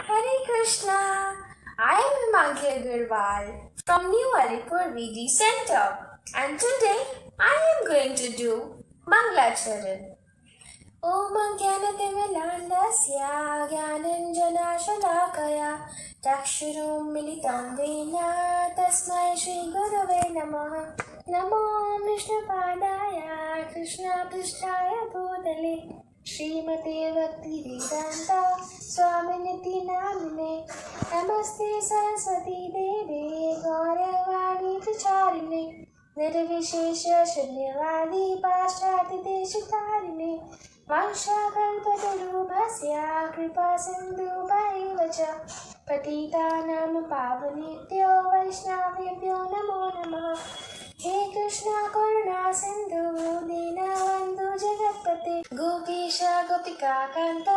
Hare Krishna. I am Himangi Agarwal from New Alipur VD Center, and today I am going to do Manglacharan. ॐ ज्ञानतिमिरान्धस्य ज्ञानञ्जनशलाकया चक्षुरुन्मिलितं येन तस्मै श्रीगुरवे नमः। नमो विष्णुपादाय कृष्णपृष्ठाय भूतले श्रीमते भक्तिवेदान्त स्वामिनिति नामिने। नमस्ते सरस्वती देवे गौरवाणी प्रचारिणे निर्विशेष शून्यवादी पाश्चात्यदेशतारिणे वंशाकल्पतरूपस्य कृपा सिन्धुभैव च पतितानां पावनेभ्यो वैष्णवेभ्यो नमो नमः। हे कृष्णा करुणा सिन्धु दीनबन्धु जगत्पते गोपीश गोपिकान्त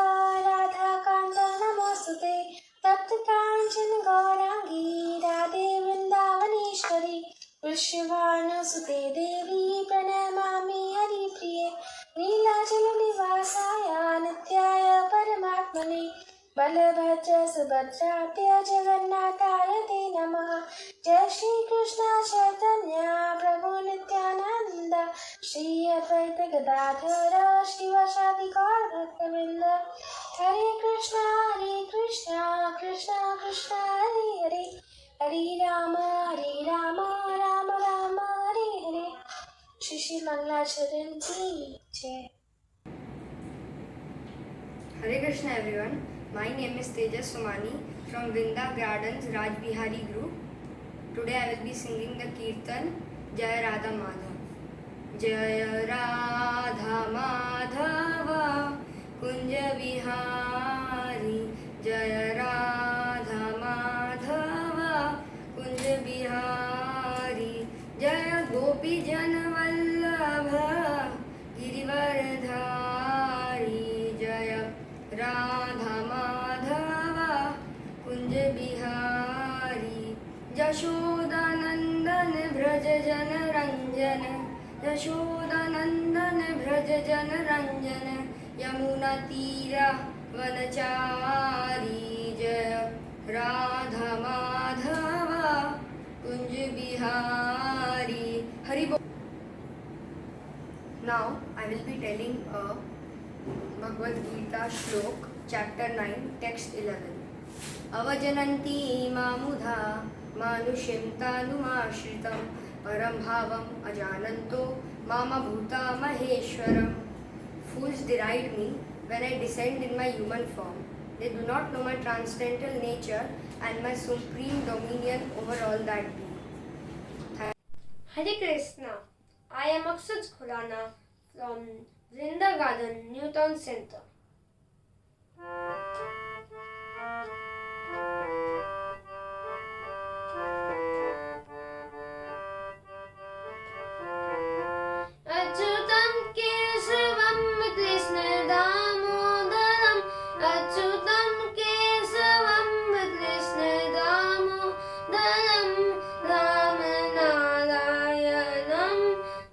राधाकान्त नमोऽस्तुते तप्तकाञ्चन गौराङ्गी राधे वृन्दावनेश्वरी वृषभानुसुते देवी प्रणमामि हरिप्रिये नीलाचलनिवासाय नित्याय परमात्मने बलभद्र सुभद्राभ्य जगन्नाथाय ते नमः। जय श्री कृष्ण चैतन्य प्रभु नित्यानंद श्री अद्वैत गदाधर शिवशादि गौर भक्तवृंद। हरे कृष्णा कृष्ण कृष्ण हरे हरे हरे राम राम राम हरे हरे। श्री मंगलाचरण की जय। Hare Krishna everyone. My name is Tejas Somani from Vrinda Gardens Raj Bihari group. Today I will be singing the Kirtan Jaya Radha Madhav. Jaya Radha Madhava Kunja Bihari Jaya Radha Madhava Kunja Bihari Jaya Gopi Jana Vallabha Girivaradhari Jaya Radha Madhava Kunj Bihari Jashoda Nandan Braja Jana Ranjana Jashoda Nandan Braja Jana Ranjana Yamuna Tira Vanachari Jaya Radha Madhava Kunj Bihari Hari Bol. Now I will be telling a Bhagavad Gita Shlok, Chapter 9, Text 11. Avajananti mamudha manushim tanumashritam param bhavam ajananto mama bhuta maheshwaram. Fools deride me when I descend in my human form. They do not know my transcendental nature and my supreme dominion over all that be. Hare Krishna. I am Akshat Khurana from Vrinda Garden, Newton Center. Achyutam Kesavam Krishna Damodaram Achyutam Kesavam Krishna Damodaram Ramanarayanam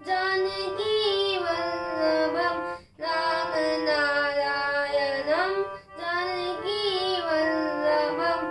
Janaki Vallabham Ramanarayanam Janaki Vallabham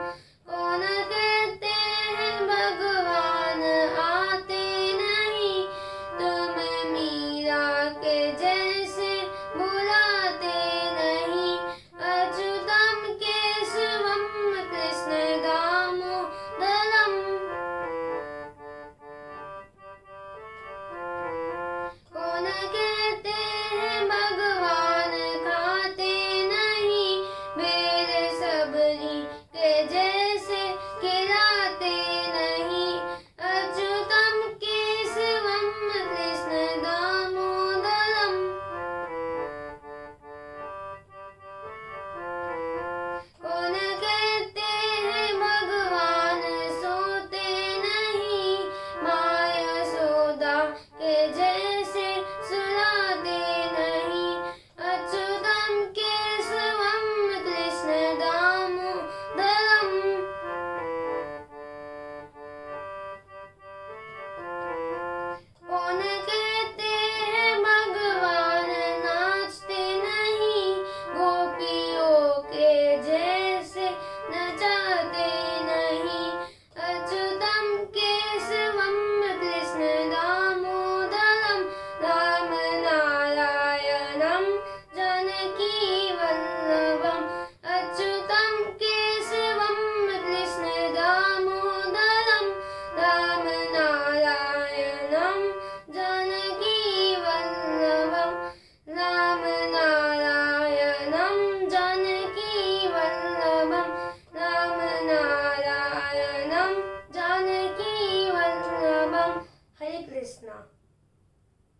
Krishna.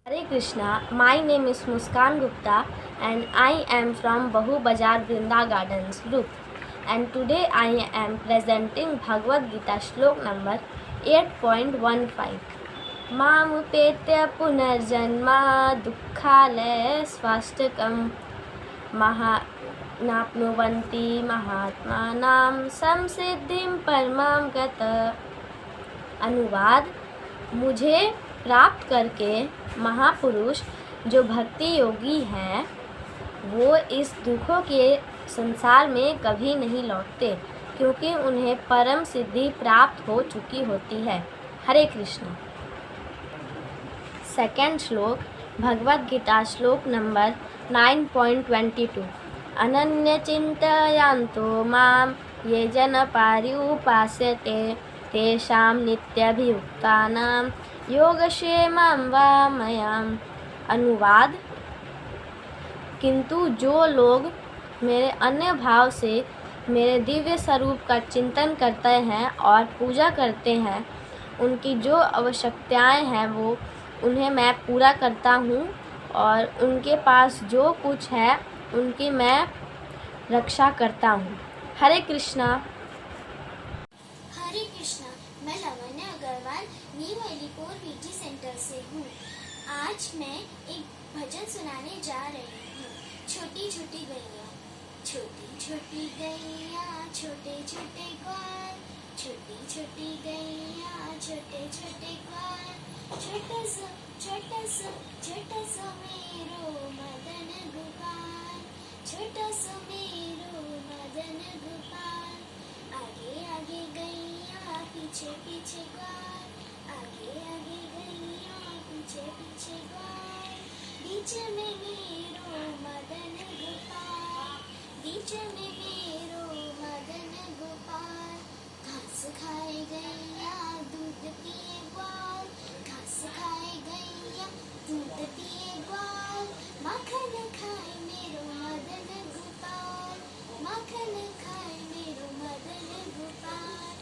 Hare Krishna, my name is Muskan Gupta and I am from Bahu Bazar Vrinda Gardens group, and today I am presenting Bhagavad Gita Shlok number 8.15. Mamupeत्य punarjanma dukkhale swastikam नाप्नुवन्ति महात्मानां संसिद्धिं परमां गत। अनुवाद: मुझे प्राप्त करके महापुरुष जो भक्ति योगी हैं वो इस दुखों के संसार में कभी नहीं लौटते, क्योंकि उन्हें परम सिद्धि प्राप्त हो चुकी होती है। हरे कृष्ण। सेकेंड श्लोक, भगवद गीता श्लोक नंबर 9.22। अनन्य चिंतयान्तो मां ये जन पर्युपास्यते तेषां नित्यभियुक्तानां योगक्षेमं वामयाम्। अनुवाद: किंतु जो लोग मेरे अन्य भाव से मेरे दिव्य स्वरूप का चिंतन करते हैं और पूजा करते हैं, उनकी जो आवश्यकताएं हैं वो उन्हें मैं पूरा करता हूँ, और उनके पास जो कुछ है उनकी मैं रक्षा करता हूँ। हरे कृष्णा। हरे कृष्णा। मैं Lavanya Agarwal new Alipur VT centre से हूँ। आज मैं एक भजन सुनाने जा रही हूँ। छोटी छोटी गैया, छोटी छोटी गैया, छोटे छोटे ग्वाल, छोटी छोटी गैया, छोटे छोटे ग्वाल, छोटा सा मेरो मदन गोपाल, छोटा सा मेरो मदन गोपाल। आगे आगे गैया, पीछे पीछे ग्वाल, आगे आगे गैया, पीछे पीछे ग्वाल। बीच में मेरो मदन गोपाल, बीच में मेरो मदन गोपाल। घास खाए गैया, दूध पिए ग्वाल, घास खाए गैया, दूध पिए ग्वाल। माखन खाए मेरो मदन गोपाल, माखन खाए मेरो मदन गोपाल।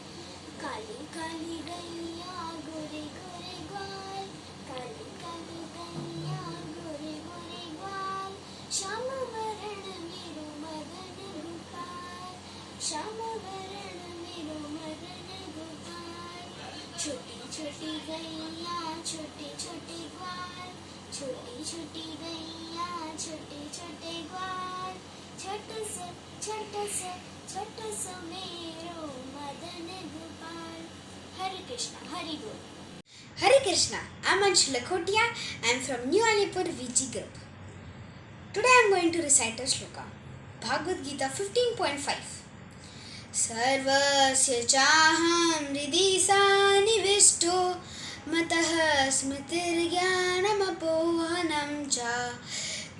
काली काली गैया, गोरे गोरे ग्वाल, काली काली गैया, गोरे गोरे ग्वाल। श्याम वरण मेरो मदन गोपाल, श्याम वरण मेरो मदन गोपाल। छोटी छोटी गैया, छोटे छोटे ग्वाल, छोटी छोटी गैया, छोटे छोटे ग्वाल। छोटा सा मेरो मदन गोपाल। हरे कृष्णा, हरि बोल। Hare Krishna, I'm Anshul Lakhotia. I'm from New Alipur VG group. Today I'm going to recite a shloka. Bhagavad Gita 15.5. Sarvasya chaham hridhi sanivisto matah smritirjnanam apohanam cha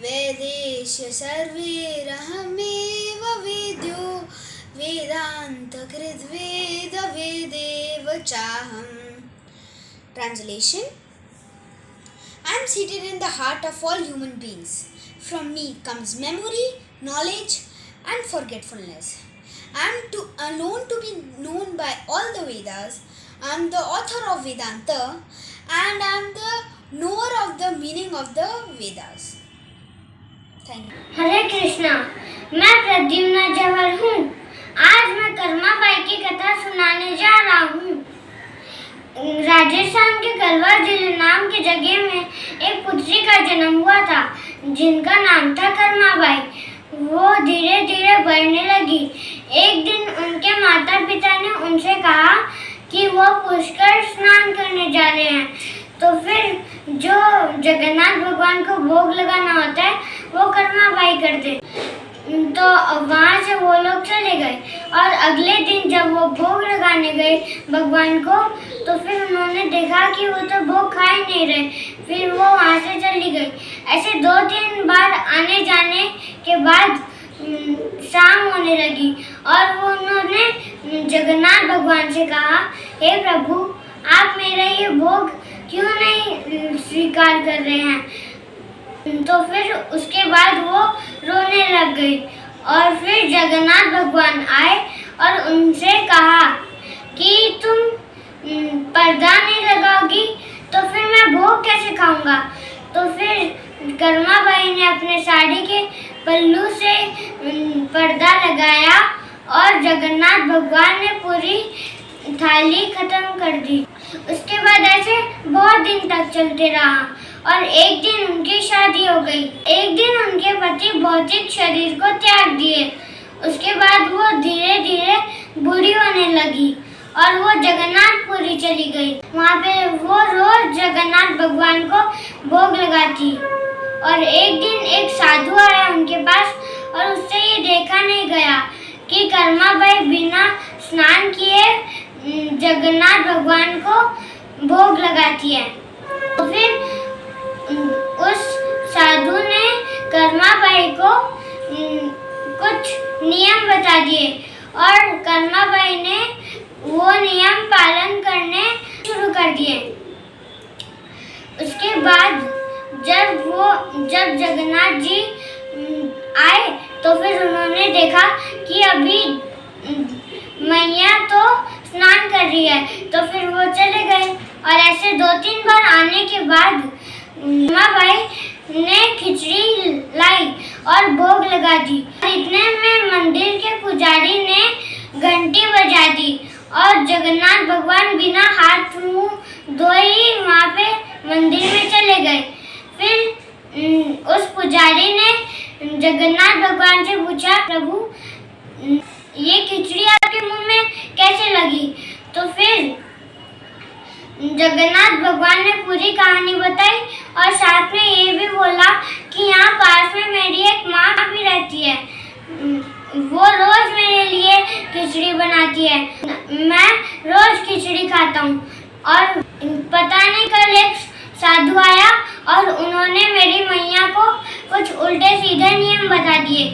vedesya sarverahameva vedyo vedanta krit veda vedeva chaham. Translation: I am seated in the heart of all human beings. From me comes memory, knowledge, and forgetfulness. I am known to be known by all the Vedas. I am the author of Vedanta, and I am the knower of the meaning of the Vedas. Thank you. हरे कृष्णा। मैं प्रद्युम्ना जवर हूँ। आज मैं कर्माबाई की कथा सुनाने जा रहा हूँ। राजस्थान के कलवर जिले नाम की जगह में एक पुत्री का जन्म हुआ था, जिनका नाम था कर्माबाई। वो धीरे धीरे बढ़ने लगी। एक दिन उनके माता पिता ने उनसे कहा कि वो पुष्कर स्नान करने जा रहे हैं, तो फिर जो जगन्नाथ भगवान को भोग लगाना होता है वो कर्माबाई करते। तो वहाँ से वो लोग चले गए, और अगले दिन जब वो भोग लगाने गए भगवान को, तो फिर उन्होंने देखा कि वो तो भोग खा ही नहीं रहे। फिर वो वहाँ से चली गई। ऐसे 2-3 बार आने जाने के बाद शाम होने लगी, और वो उन्होंने जगन्नाथ भगवान से कहा, हे प्रभु, आप मेरा ये भोग क्यों नहीं स्वीकार कर रहे हैं? तो फिर उसके बाद वो रोने लग गई, और फिर जगन्नाथ भगवान आए और उनसे कहा कि तुम पर्दा नहीं लगाओगी तो फिर मैं भोग सिखाऊंगा। तो फिर कर्मा बाई ने अपने साड़ी के पल्लू से पर्दा लगाया और जगन्नाथ भगवान ने पूरी थाली खत्म कर दी। उसके बाद ऐसे बहुत दिन तक चलते रहा और एक दिन उनकी शादी हो गई। एक दिन उनके पति भौतिक शरीर को त्याग दिए। उसके बाद वो धीरे धीरे बूढ़ी होने लगी और वो जगन्नाथपुरी चली गई। वहाँ पे वो रोज जगन्नाथ भगवान को भोग लगाती और एक दिन एक साधु आया उनके पास और उससे ये देखा नहीं गया कि कर्माबाई बिना स्नान किए जगन्नाथ भगवान को भोग लगाती है। तो फिर उस साधु ने कर्माबाई को कुछ नियम बता दिए और कर्माबाई ने वो नियम पालन करने शुरू कर दिए। उसके बाद जब जगन्नाथ जी आए तो फिर उन्होंने देखा कि अभी मैया तो स्नान कर रही है, तो फिर वो चले गए और ऐसे 2-3 बार आने के बाद कर्माबाई ने खिचड़ी लाई और भोग लगा दी। इतने में मंदिर के पुजारी ने घंटी बजा दी और जगन्नाथ भगवान बिना हाथ मुंह धोए ही वहाँ पे मंदिर में चले गए। फिर उस पुजारी ने जगन्नाथ भगवान से पूछा, प्रभु ये खिचड़ी आपके मुंह में कैसे लगी? तो फिर जगन्नाथ भगवान ने पूरी कहानी बताई और साथ में ये भी बोला कि यहाँ पास में मेरी एक माँ भी रहती है, वो रोज मेरे लिए खिचड़ी बनाती है, मैं रोज खिचड़ी खाता हूँ। और पता नहीं कल एक साधु आया और उन्होंने मेरी मैया को कुछ उल्टे सीधे नियम बता दिए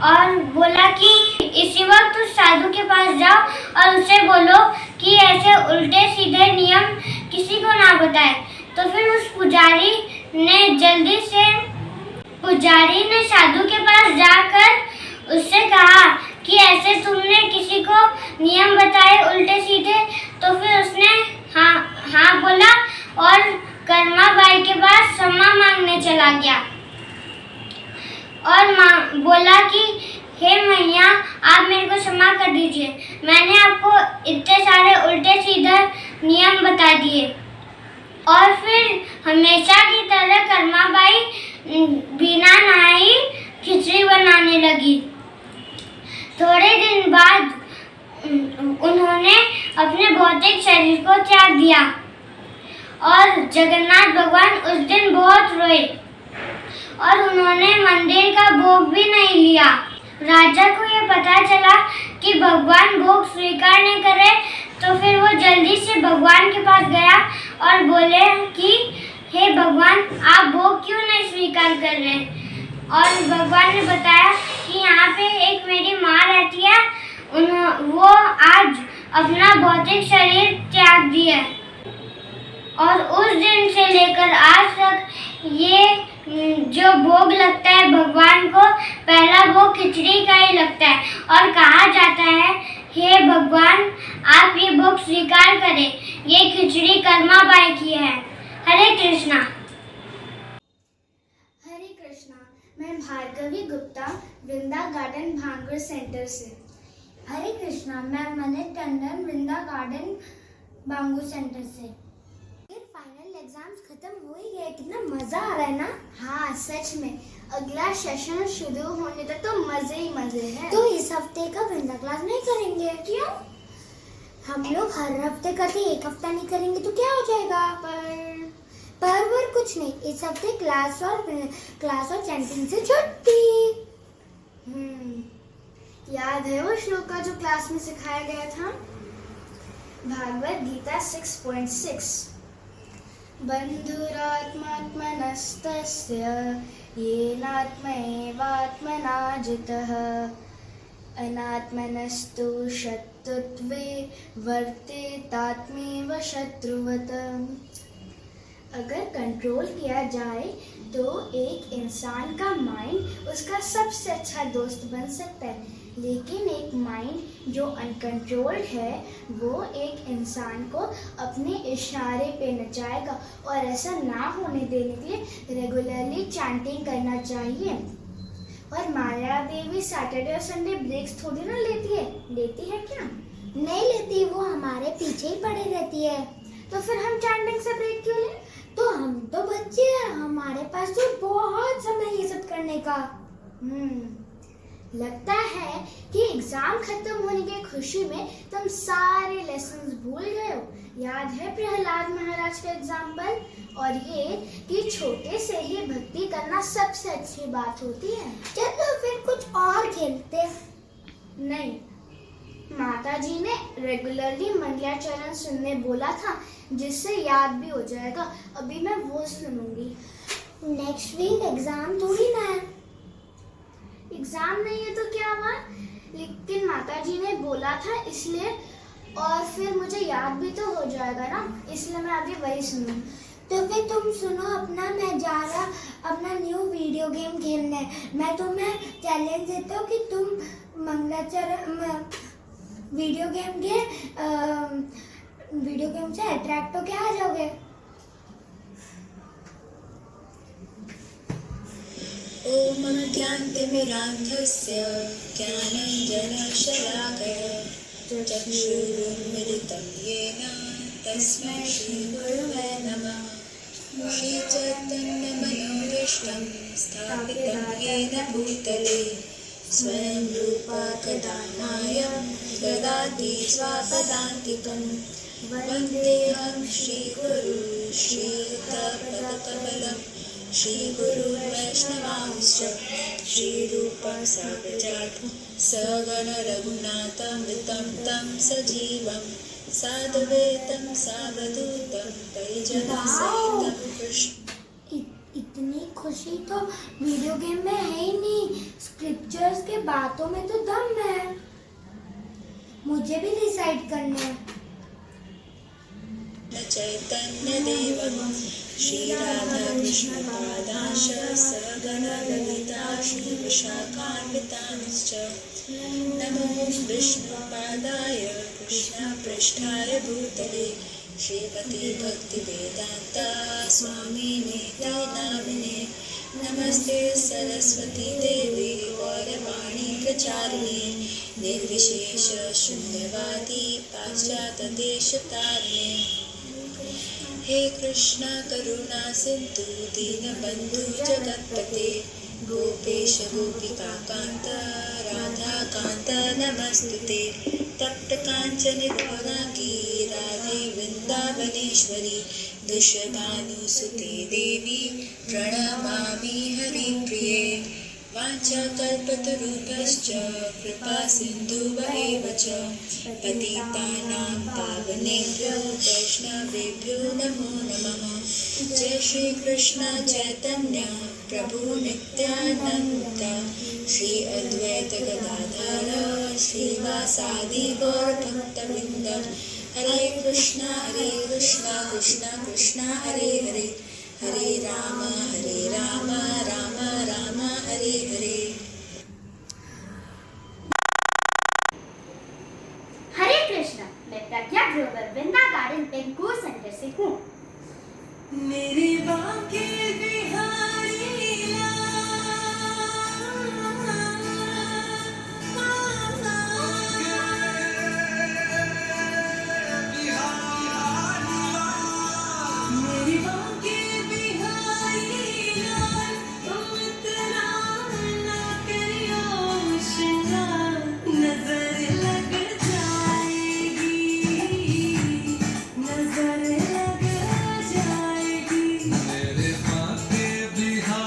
और बोला कि इसी वक्त उस साधु के पास जाओ और उससे बोलो कि ऐसे उल्टे सीधे नियम किसी को ना बताए। तो फिर उस पुजारी ने साधु के पास जाकर उससे कहा कि ऐसे तुमने किसी को नियम बताए उल्टे सीधे? तो फिर उसने हाँ बोला और कर्माबाई के पास क्षमा मांगने चला गया और बोला कि हे मैया, आप मेरे को क्षमा कर दीजिए, मैंने आपको इतने सारे उल्टे सीधे नियम बता दिए। और फिर हमेशा की तरह कर्माबाई बिना नहाई खिचड़ी बनाने लगी। थोड़े दिन बाद उन्होंने अपने भौतिक शरीर को त्याग दिया और जगन्नाथ भगवान उस दिन बहुत रोए और उन्होंने मंदिर का भोग भी नहीं लिया। राजा को ये पता चला कि भगवान भोग स्वीकार नहीं करे, तो फिर वो जल्दी से भगवान के पास गया और बोले कि हे भगवान, आप भोग क्यों नहीं स्वीकार कर रहे? और भगवान ने बताया कि यहाँ पे एक मेरी माँ रहती है, वो आज अपना भौतिक शरीर त्याग दिया और उस दिन से लेकर आज तक ये जो भोग लगता है भगवान को, पहला भोग खिचड़ी का ही लगता है और कहा जाता है, हे भगवान, आप ये भोग स्वीकार करें, ये खिचड़ी कर्माबाई की है। हरे कृष्णा। हरे कृष्णा। मैं भार्गवी गुप्ता, वृंदा गार्डन भांगुर सेंटर से। हरे कृष्णा। मैं मनित टंडन, वृंदा गार्डन भांगुर सेंटर से। फाइनल एग्जाम्स खत्म हो ही गए, कितना मजा आ रहा है ना? हाँ सच में, अगला सेशन शुरू होने तक तो मजे ही मजे हैं। तो इस हफ्ते का वृंदा क्लास नहीं करेंगे? क्यों? हम लोग हर हफ्ते करते, एक हफ्ता नहीं करेंगे तो क्या हो जाएगा? पर कुछ नहीं, इस हफ्ते क्लास और कैंटीन से छुट्टी। याद है वो श्लोक का जो क्लास में सिखाया गया था? भागवत गीता 6.6 बन्धुरात्मात्मनस्तस्य येनात्मैवात्मना जितः अनात्मनस्तु शत्रुत्वे वर्तेतात्मेव शत्रुवत्। अगर कंट्रोल किया जाए तो एक इंसान का माइंड उसका सबसे अच्छा दोस्त बन सकता है। लेकिन एक माइंड जो अनकंट्रोल्ड है वो एक इंसान को अपने इशारे पे नचाएगा, और ऐसा ना होने देने के लिए रेगुलरली चैंटिंग करना चाहिए। और माया देवी सैटरडे और संडे ब्रेक्स थोड़ी ना लेती है क्या? नहीं लेती, वो हमारे पीछे ही पड़ी रहती है। तो फिर हम चैंटिंग से ब्रेक क्यों लें? तो हम तो बच्चे हैं, हमारे पास तो बहुत समय ये सब करने का। लगता है कि एग्जाम खत्म होने की खुशी में तुम सारे लेसन्स भूल गए हो। याद है प्रहलाद महाराज का एग्जाम्पल, और ये कि छोटे से ही भक्ति करना सबसे अच्छी बात होती है। चलो फिर कुछ और खेलते। नहीं, माता जी ने रेगुलरली मंगलाचरण सुनने बोला था, जिससे याद भी हो जाएगा। अभी मैं वो सुनूंगी। नेक्स्ट वीक एग्जाम थोड़ी ना है। एग्जाम नहीं है तो क्या हुआ, लेकिन माता जी ने बोला था इसलिए, और फिर मुझे याद भी तो हो जाएगा ना, इसलिए मैं अभी वही सुनूंगी। तो फिर तुम सुनो अपना, मैं जा रहा अपना न्यू वीडियो गेम खेलने। मैं तुम्हें चैलेंज देता हूँ कि तुम मंगलाचरण वीडियो गेम से अट्रैक्ट होके आ जाओगे। ओम ज्ञानतिमिरान्धस्य ज्ञानाञ्जनशलाकया चक्षुरुन्मिलितं येन तस्मै श्रीगुरुवे नमः। श्रीचैतन्यमनोभीष्टं स्थापितं येन भूतले स्वयं रूपा कदा नायं ददाति स्वपदान्तिकं। वन्देऽहं श्रीगुरु श्रीयुतपदकमलं श्रीगुरु वैष्णवांश्च श्रीरूपं साग्रजातं सगण रघुनाथं वितं तं सजीवं साद्वैतं सावधूतं परिजनसहितं कृष्ण। इतनी खुशी तो वीडियो गेम में है ही नहीं, स्क्रिप्चर्स के बातों में तो दम है। मुझे भी डिसाइड करना है। चैतन्यदेवं श्रीराधाकृष्णपादांश सगण ललिता श्रीविशाखान्वितांश्च नमो विष्णुपादाय कृष्णपृष्ठाय भूतले श्रीमती भक्तिवेदान्ता स्वामिने नामिने। नमस्ते सरस्वती देवी गौरवाणी प्रचारिणे निर्विशेष शून्यवादी पाश्चात्यदेशतारिणे। हे कृष्ण करुणा सिंधु दीनबंधु जगत्पते गोपेश गोपिका कांत राधा कांत नमस्तुते। तप्त कांचन गौरांगी राधे वृंदावनेश्वरी दुष्यभानुसुते देवी प्रणमामि हरिप्रिये। वाञ्छाकल्पतरुभ्यश्च कृपा सिन्धुभ्येव च पतितानां पावनेभ्यो वैष्णवेभ्यो नमो नमः। जय श्री कृष्ण चैतन्य प्रभु नित्यानंद श्री अद्वैत गदाधर श्रीवासादि गौर भक्तवृंद। हरे कृष्णा कृष्णा कृष्णा हरे हरे, हरे राम राम राम हरे हरे। हरे कृष्णा, मैं प्रज्ञा ग्रोवर वृंदा गार्डन बेंगूर सेंटर से हूँ। मेरे बांके बिहारी मेरे Banke Bihari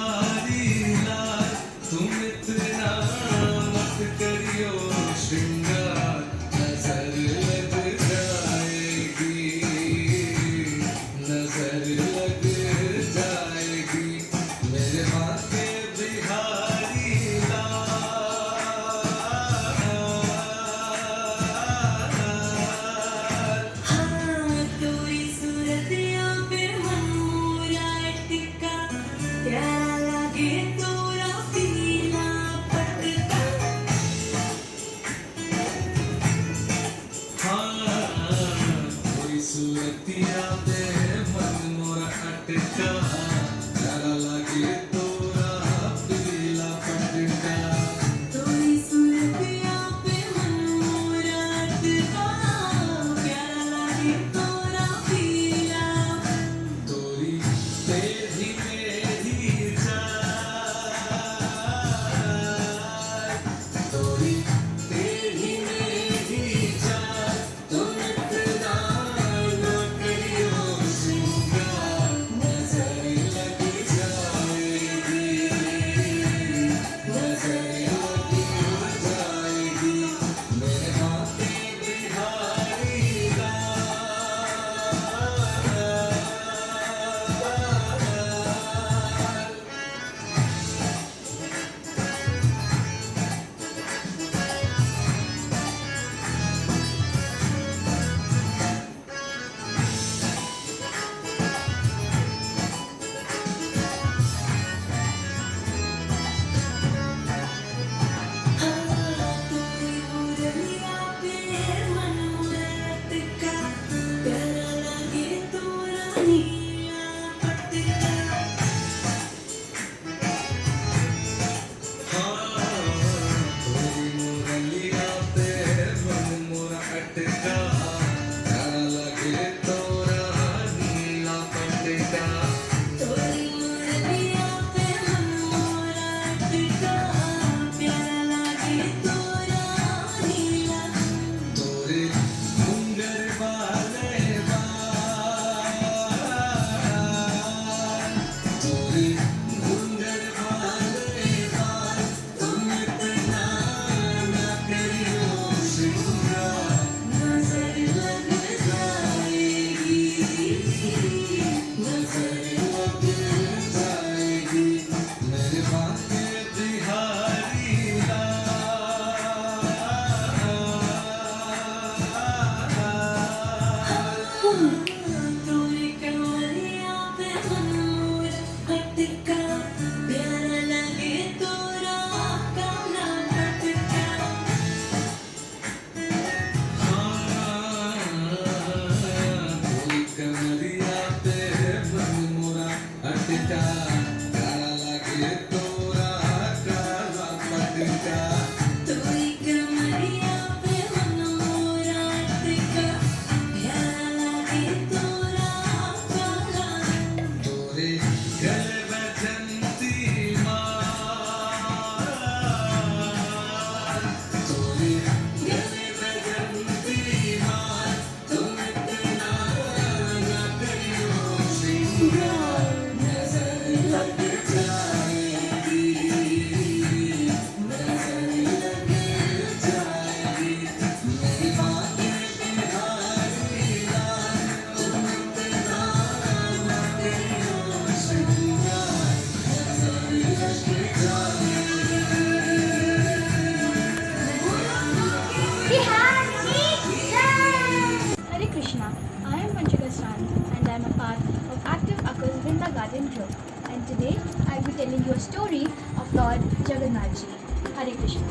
Hare Krishna, I am Vanchika Srant and I am a part of Active Akkal's Vrinda Garden group. And today I will be telling you a story of Lord Jagannath Ji. Hare Krishna.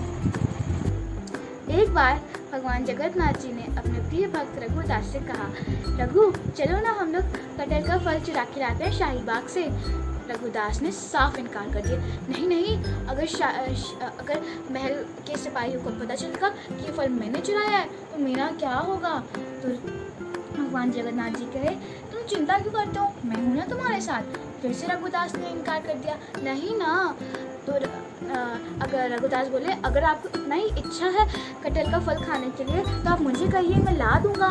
एक बार भगवान जगन्नाथ जी ने अपने प्रिय भक्त रघुदास से कहा, रघु चलो ना हम लोग कटहल का फल चुरा के लाते हैं शाही बाग से। रघुदास ने साफ इनकार कर दिया, नहीं नहीं, अगर महल के सिपाहियों को पता चलेगा कि ये फल मैंने चुराया है तो मेरा क्या होगा। तो भगवान जगन्नाथ जी कहे, तुम चिंता क्यों करते हो, मैं हूँ ना तुम्हारे साथ। फिर से रघुदास ने इनकार कर दिया, नहीं ना। तो अगर रघुदास बोले, अगर आपको इतना ही इच्छा है कटहल का फल खाने के लिए तो आप मुझे कहिए, मैं ला दूंगा।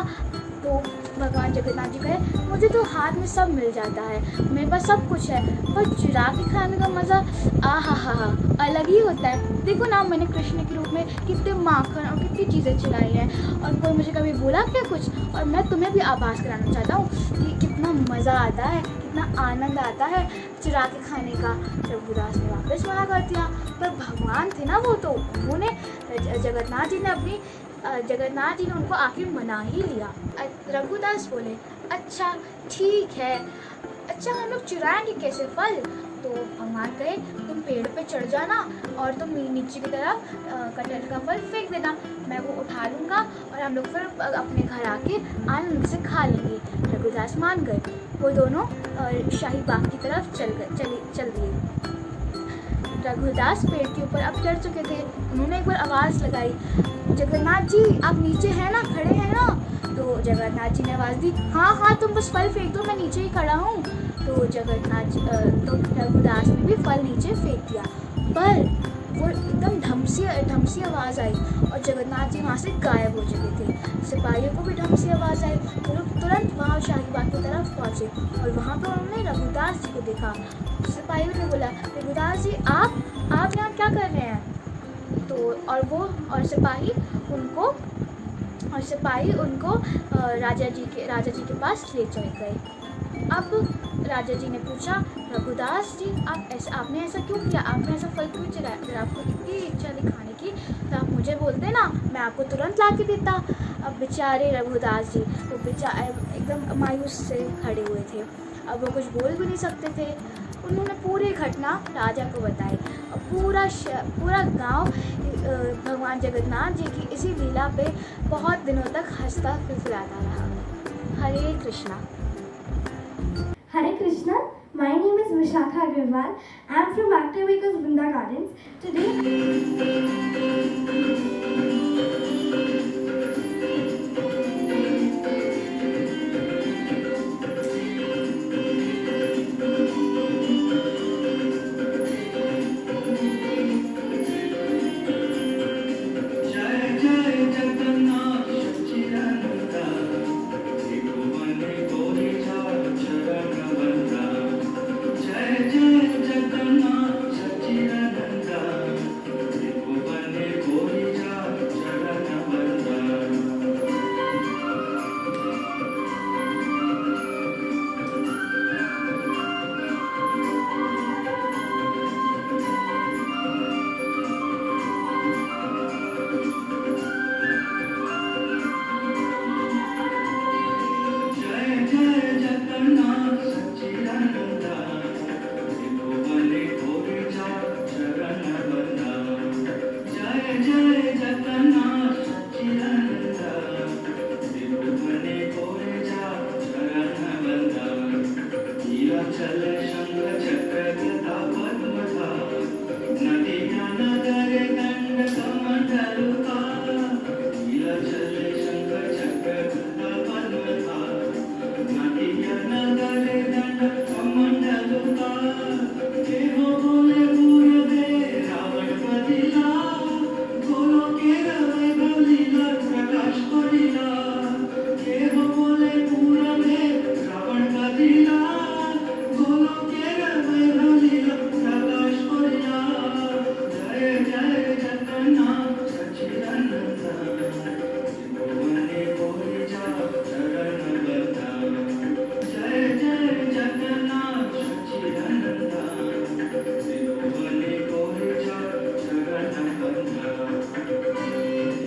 तो भगवान जगन्नाथ जी कहे, मुझे तो हाथ में सब मिल जाता है, मेरे पास सब कुछ है, पर चुरा के खाने का मज़ा हा अलग ही होता है। देखो ना, मैंने कृष्ण के रूप में कितने माखन और कितनी चीज़ें चुराई हैं और कोई मुझे कभी बोला क्या कुछ। और मैं तुम्हें भी आभास कराना चाहता हूँ कि कितना मज़ा आता है, कितना आनंद आता है चुरा के खाने का। रघुदास ने वापस मना कर दिया, पर भगवान थे ना वो, तो उन्होंने जगन्नाथ जी ने उनको आखिर मना ही लिया। रघुदास बोले, अच्छा ठीक है, अच्छा हम लोग चुराएंगे कैसे फल। तो भगवान कहे, तुम पेड़ पे चढ़ जाना और तुम नीचे की तरफ कटहल का फल फेंक देना, मैं वो उठा लूँगा और हम लोग फिर अपने घर आके आनंद से खा लेंगे। रघुदास मान गए, वो दोनों शाही बाग की तरफ चल दिए। रघुदास पेड़ के ऊपर अब चढ़ चुके थे। उन्होंने एक बार आवाज़ लगाई, जगन्नाथ जी आप नीचे हैं ना, खड़े हैं ना। तो जगन्नाथ जी ने आवाज़ दी, हाँ तुम बस फल फेंक दो, मैं नीचे ही खड़ा हूँ। तो रघुदास ने भी फल नीचे फेंक दिया, पर वो एकदम ढमसी आवाज़ आई और जगन्नाथ जी वहाँ से गायब हो चुके थे। सिपाहियों को भी ढमसी आवाज़ आई, वो लोग तुरंत वहाँ शाही बाग की तरफ पहुँचे और वहाँ पर उन्होंने रघुदास जी को देखा। सिपाहियों ने बोला, रघुदास जी आप यहाँ क्या कर रहे हैं। तो और सिपाही उनको राजा जी के पास ले चले गए। अब राजा जी ने पूछा, रघुदास जी आपने ऐसा क्यों किया, आपने ऐसा फल क्यों चुराया। अगर आपको इतनी इच्छा थी खाने की तो आप मुझे बोलते ना, मैं आपको तुरंत ला के देता। अब बेचारे रघुदास जी तो एकदम मायूस से खड़े हुए थे, अब वो कुछ बोल भी नहीं सकते थे। उन्होंने पूरी घटना राजा को बताई और पूरा गांव भगवान जगन्नाथ जी की इसी लीला पे बहुत दिनों तक हंसता खिलखिलाता रहा। हरे Krishna. Hare Krishna, my name is Vishakha Agarwal. I am from Active Acres Vrinda Gardens. Today